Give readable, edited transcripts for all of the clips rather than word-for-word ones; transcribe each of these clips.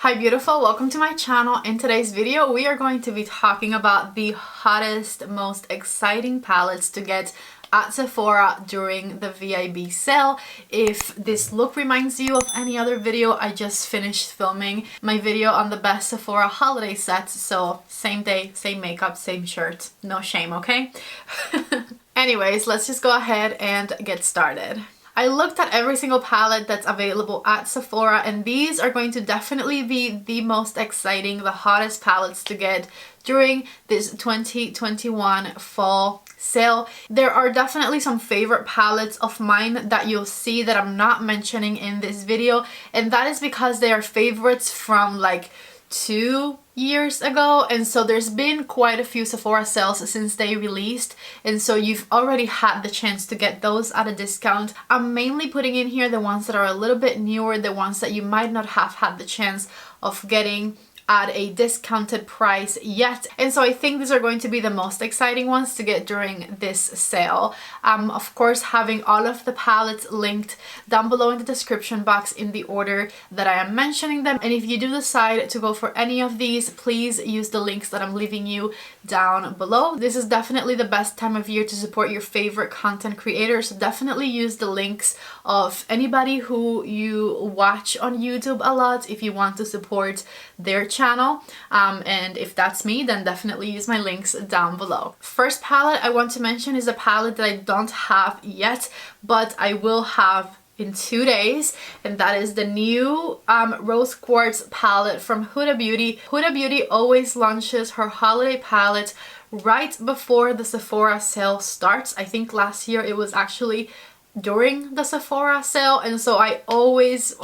Hi beautiful, welcome to my channel. In today's video we are going to be talking about the hottest, most exciting palettes to get at Sephora during the VIB sale. If this look reminds you of any other video, I just finished filming my video on the best Sephora holiday sets, so same day, same makeup, same shirt, no shame, okay? Anyways, let's just go ahead and get started. I looked at every single palette that's available at Sephora, and these are going to definitely be the most exciting, the hottest palettes to get during this 2021 fall sale. There are definitely some favorite palettes of mine that you'll see that I'm not mentioning in this video, and that is because they are favorites from like 2 years ago, and so there's been quite a few Sephora sales since they released, and so you've already had the chance to get those at a discount. I'm mainly putting in here the ones that are a little bit newer, the ones that you might not have had the chance of getting at a discounted price yet, and so I think these are going to be the most exciting ones to get during this sale. Of course, having all of the palettes linked down below in the description box in the order that I am mentioning them, and if you do decide to go for any of these, please use the links that I'm leaving you down below. This is definitely the best time of year to support your favorite content creators, so definitely use the links of anybody who you watch on YouTube a lot if you want to support their channel, and if that's me, then definitely use my links down below. First palette I want to mention is a palette that I don't have yet, but I will have in 2 days, and that is the new Rose Quartz palette from Huda Beauty. Huda Beauty always launches her holiday palette right before the Sephora sale starts. I think last year it was actually during the Sephora sale, and so I always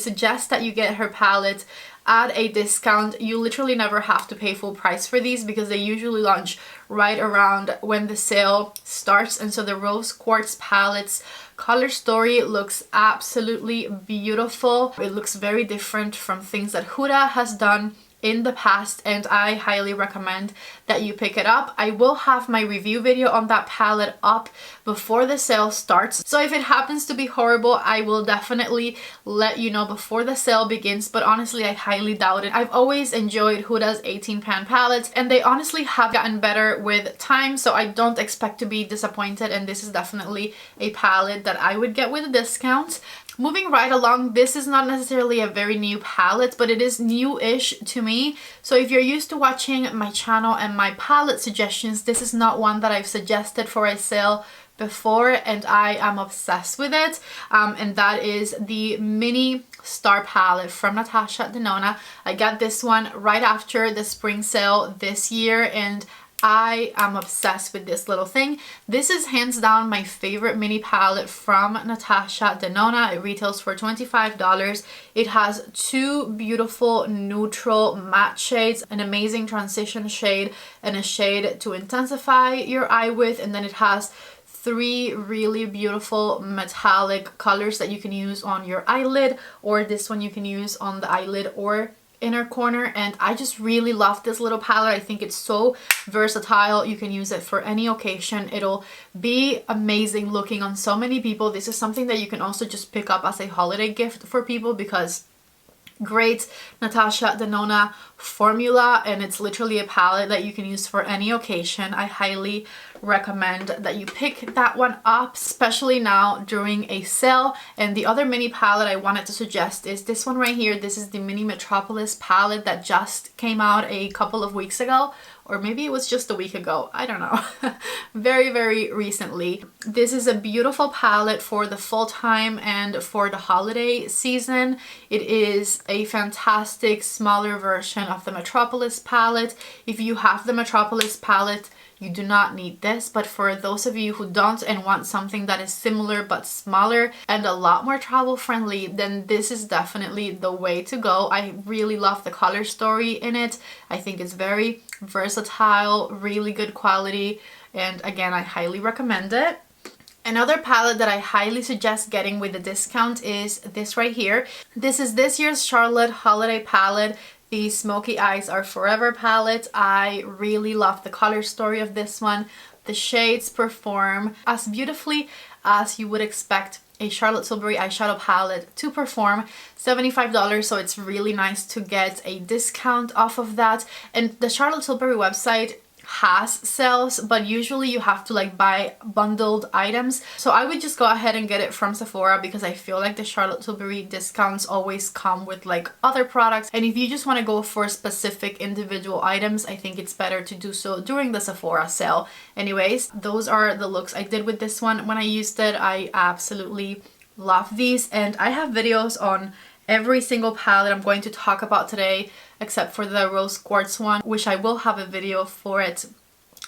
suggest that you get her palette at a discount. You literally never have to pay full price for these because they usually launch right around when the sale starts, and so the Rose Quartz palette's color story looks absolutely beautiful. It looks very different from things that Huda has done in the past, and I highly recommend that you pick it up. I will have my review video on that palette up before the sale starts, so if it happens to be horrible, I will definitely let you know before the sale begins, but honestly I highly doubt it. I've always enjoyed Huda's 18 pan palettes, and they honestly have gotten better with time, so I don't expect to be disappointed, and this is definitely a palette that I would get with a discount. Moving right along, this is not necessarily a very new palette, but it is new-ish to me. So if you're used to watching my channel and my palette suggestions, this is not one that I've suggested for a sale before, and I am obsessed with it. And that is the Mini Star palette from Natasha Denona. I got this one right after the spring sale this year, and I am obsessed with this little thing. This is hands down my favorite mini palette from Natasha Denona. It retails for $25. It has 2 beautiful neutral matte shades, an amazing transition shade, and a shade to intensify your eye with, and then it has 3 really beautiful metallic colors that you can use on your eyelid, or this one you can use on the eyelid or inner corner, and I just really love this little palette. I think it's so versatile. You can use it for any occasion. It'll be amazing looking on so many people. This is something that you can also just pick up as a holiday gift for people because great Natasha Denona formula, and it's literally a palette that you can use for any occasion. I highly recommend that you pick that one up, especially now during a sale. And the other mini palette I wanted to suggest is this one right here. This is the Mini Metropolis palette that just came out a couple of weeks ago, or maybe it was just a week ago, I don't know. very recently. This is a beautiful palette for the fall time and for the holiday season. It is a fantastic smaller version of the Metropolis palette. If you have the Metropolis palette, you do not need this, but for those of you who don't and want something that is similar but smaller and a lot more travel friendly, then this is definitely the way to go. I really love the color story in it. I think it's very versatile, really good quality, and again, I highly recommend it. Another palette that I highly suggest getting with a discount is this right here. This is this year's Charlotte Holiday palette. The Smoky Eyes Are Forever palette. I really love the color story of this one. The shades perform as beautifully as you would expect a Charlotte Tilbury eyeshadow palette to perform, $75, so it's really nice to get a discount off of that. And the Charlotte Tilbury website has sales, but usually you have to like buy bundled items, so I would just go ahead and get it from Sephora because I feel like the Charlotte Tilbury discounts always come with like other products, and if you just want to go for specific individual items, I think it's better to do so during the Sephora sale. Anyways, those are the looks I did with this one. When I used it, I absolutely love these, and I have videos on every single palette I'm going to talk about today, except for the rose quartz one, which I will have a video for it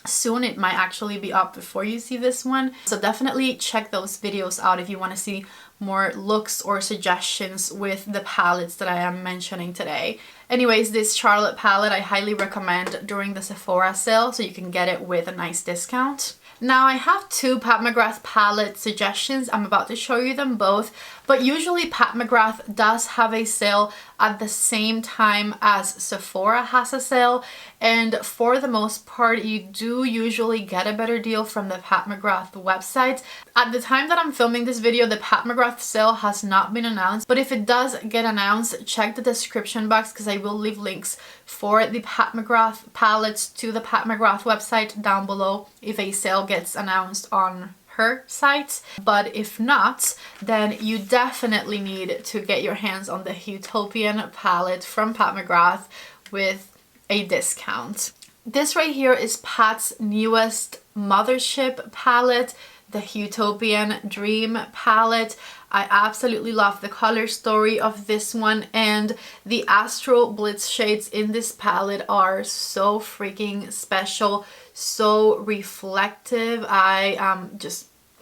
soon. It might actually be up before you see this one, so definitely check those videos out if you want to see more looks or suggestions with the palettes that I am mentioning today. Anyways, this Charlotte palette I highly recommend during the Sephora sale, so you can get it with a nice discount. Now I have two Pat McGrath palette suggestions. I'm about to show you them both, but usually Pat McGrath does have a sale at the same time as Sephora has a sale, and for the most part you do usually get a better deal from the Pat McGrath website. At the time that I'm filming this video, the Pat McGrath sale has not been announced, but if it does get announced, check the description box because I will leave links for the Pat McGrath palettes to the Pat McGrath website down below if a sale gets announced on her site. But if not, then you definitely need to get your hands on the Utopian palette from Pat McGrath with a discount. This right here is Pat's newest mothership palette, the Utopian Dream palette. I absolutely love the color story of this one, and the Astral Blitz shades in this palette are so freaking special, so reflective. I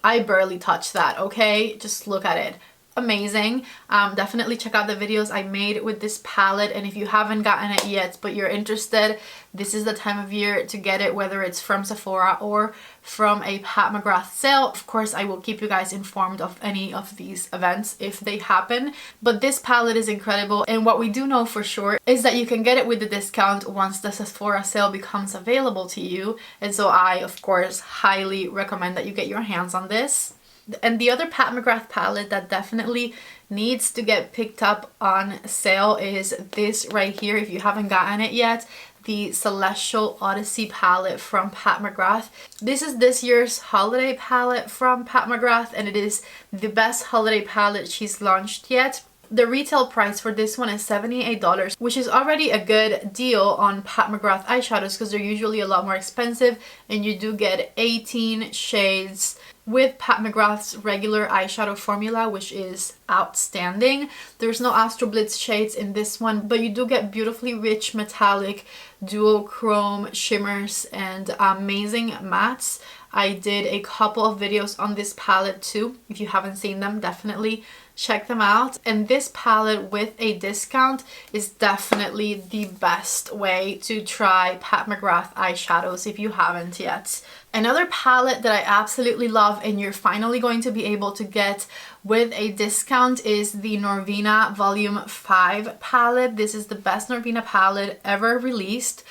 barely touched that, okay? Just look at it. Amazing. Definitely check out the videos I made with this palette, and if you haven't gotten it yet but you're interested, this is the time of year to get it, whether it's from Sephora or from a Pat McGrath sale. Of course, I will keep you guys informed of any of these events if they happen, but this palette is incredible, and what we do know for sure is that you can get it with the discount once the Sephora sale becomes available to you, and so I of course highly recommend that you get your hands on this. And the other Pat McGrath palette that definitely needs to get picked up on sale is this right here if you haven't gotten it yet, the Celestial Odyssey palette from Pat McGrath. This is this year's holiday palette from Pat McGrath, and it is the best holiday palette she's launched yet. The retail price for this one is $78, which is already a good deal on Pat McGrath eyeshadows because they're usually a lot more expensive, and you do get 18 shades with Pat McGrath's regular eyeshadow formula, which is outstanding. There's no Astral Blitz shades in this one, but you do get beautifully rich metallic duochrome shimmers and amazing mattes. I did a couple of videos on this palette too. If you haven't seen them, definitely check them out. And this palette with a discount is definitely the best way to try Pat McGrath eyeshadows if you haven't yet. Another palette that I absolutely love and you're finally going to be able to get with a discount is the Norvina Volume 5 palette. This is the best Norvina palette ever released.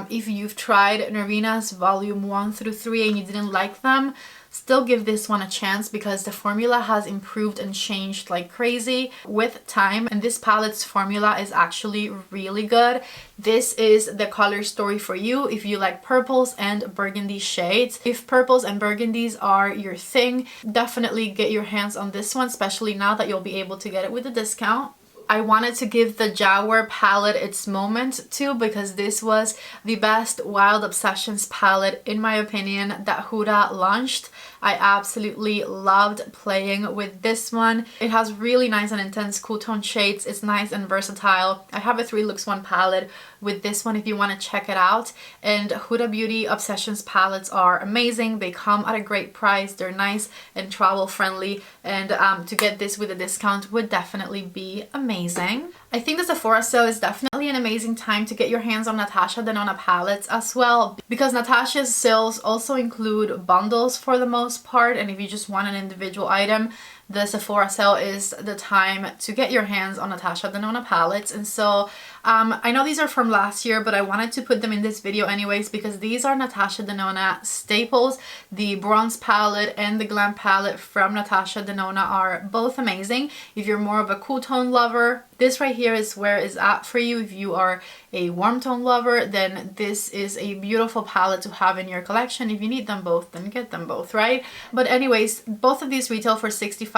If you've tried Norvina's Volume 1 through 3 and you didn't like them, still give this one a chance because the formula has improved and changed like crazy with time, and this palette's formula is actually really good. This is the color story for you if you like purples and burgundy shades. If purples and burgundies are your thing, definitely get your hands on this one, especially now that you'll be able to get it with a discount. I wanted to give the Jaguar palette its moment too because this was the best Wild Obsessions palette in my opinion that Huda launched. I absolutely loved playing with this one. It has really nice and intense cool tone shades. It's nice and versatile. I have a 3 looks 1 palette with this one if you want to check it out. And Huda Beauty Obsessions palettes are amazing. They come at a great price. They're nice and travel friendly, and to get this with a discount would definitely be amazing. I think the Sephora sale is definitely an amazing time to get your hands on Natasha Denona palettes as well, because Natasha's sales also include bundles for the most part, and if you just want an individual item, the Sephora sale is the time to get your hands on Natasha Denona palettes. And so I know these are from last year, but I wanted to put them in this video anyways because these are Natasha Denona staples. The bronze palette and the glam palette from Natasha Denona are both amazing. If you're more of a cool tone lover, this right here is where it's at for you. If you are a warm tone lover, then this is a beautiful palette to have in your collection. If you need them both, then get them both, right? But anyways, both of these retail for $65.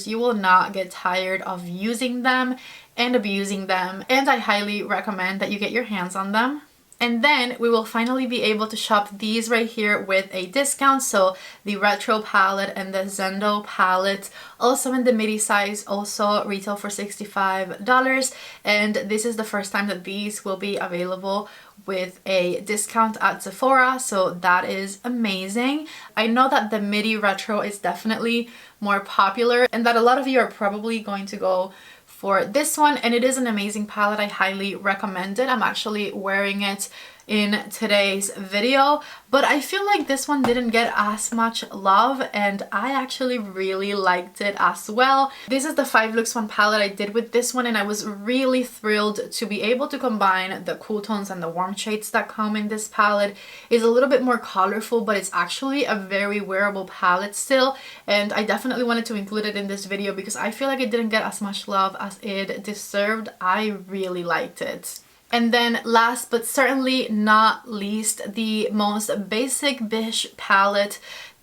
You will not get tired of using them and abusing them, and I highly recommend that you get your hands on them. And then we will finally be able to shop these right here with a discount. So the retro palette and the Zendo palette, also in the midi size, also retail for $65. And this is the first time that these will be available with a discount at Sephora, so that is amazing. I know that the midi retro is definitely more popular and that a lot of you are probably going to go for this one, and it is an amazing palette. I highly recommend it. I'm actually wearing it in today's video, but I feel like this one didn't get as much love and I actually really liked it as well. This is the 5 Looks 1 palette I did with this one, and I was really thrilled to be able to combine the cool tones and the warm shades that come in this palette. It's a little bit more colorful, but it's actually a very wearable palette still, and I definitely wanted to include it in this video because I feel like it didn't get as much love as it deserved. I really liked it. And then last but certainly not least, the most basic bish palette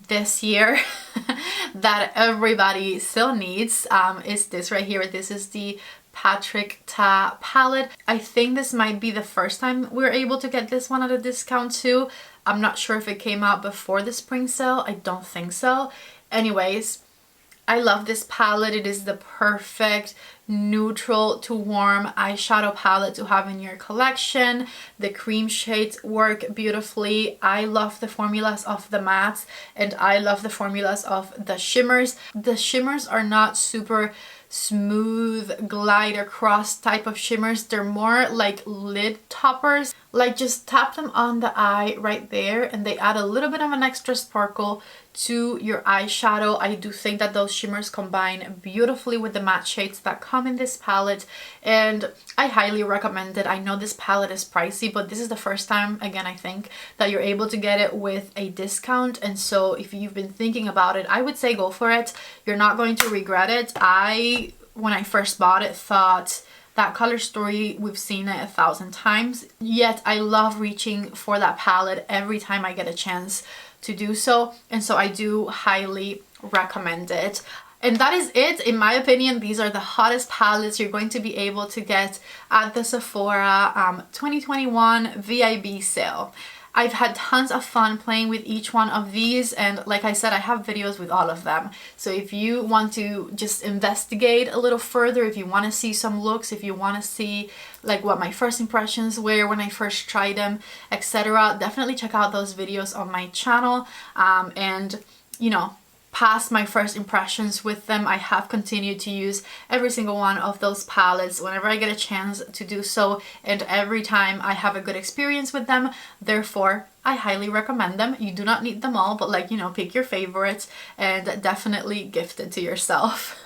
this year that everybody still needs is this right here. This is the Patrick Ta palette. I think this might be the first time we're able to get this one at a discount too. I'm not sure if it came out before the spring sale. I don't think so. Anyways, I love this palette. It is the perfect neutral to warm eyeshadow palette to have in your collection. The cream shades work beautifully. I love the formulas of the mattes and I love the formulas of the shimmers. The shimmers are not super smooth glide across type of shimmers. They're more like lid toppers. Like just tap them on the eye right there and they add a little bit of an extra sparkle to your eyeshadow. I do think that those shimmers combine beautifully with the matte shades that come in this palette, and I highly recommend it. I know this palette is pricey, but this is the first time, again, I think, that you're able to get it with a discount, and so if you've been thinking about it, I would say go for it. You're not going to regret it. When I first bought it, thought that color story, we've seen it 1,000 times, yet I love reaching for that palette every time I get a chance to do so, and so I do highly recommend it. And that is it. In my opinion, these are the hottest palettes you're going to be able to get at the Sephora 2021 VIB sale. I've had tons of fun playing with each one of these, and like I said, I have videos with all of them. So if you want to just investigate a little further, if you want to see some looks, if you want to see like what my first impressions were when I first tried them, etc., definitely check out those videos on my channel. And you know, past my first impressions with them, I have continued to use every single one of those palettes whenever I get a chance to do so, and every time I have a good experience with them. Therefore, I highly recommend them. You do not need them all, but like, you know, pick your favorites and definitely gift it to yourself.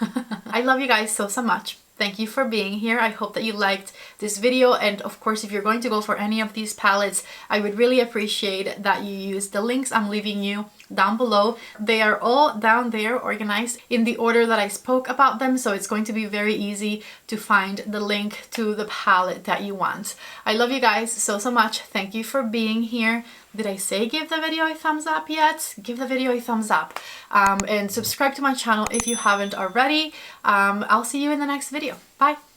I love you guys so much. Thank you for being here. I hope that you liked this video, and of course, if you're going to go for any of these palettes, I would really appreciate that you use the links I'm leaving you down below. They are all down there organized in the order that I spoke about them, so it's going to be very easy to find the link to the palette that you want. I love you guys so much. Thank you for being here. Did I say give the video a thumbs up yet? Give the video a thumbs up and subscribe to my channel if you haven't already. I'll see you in the next video. Bye!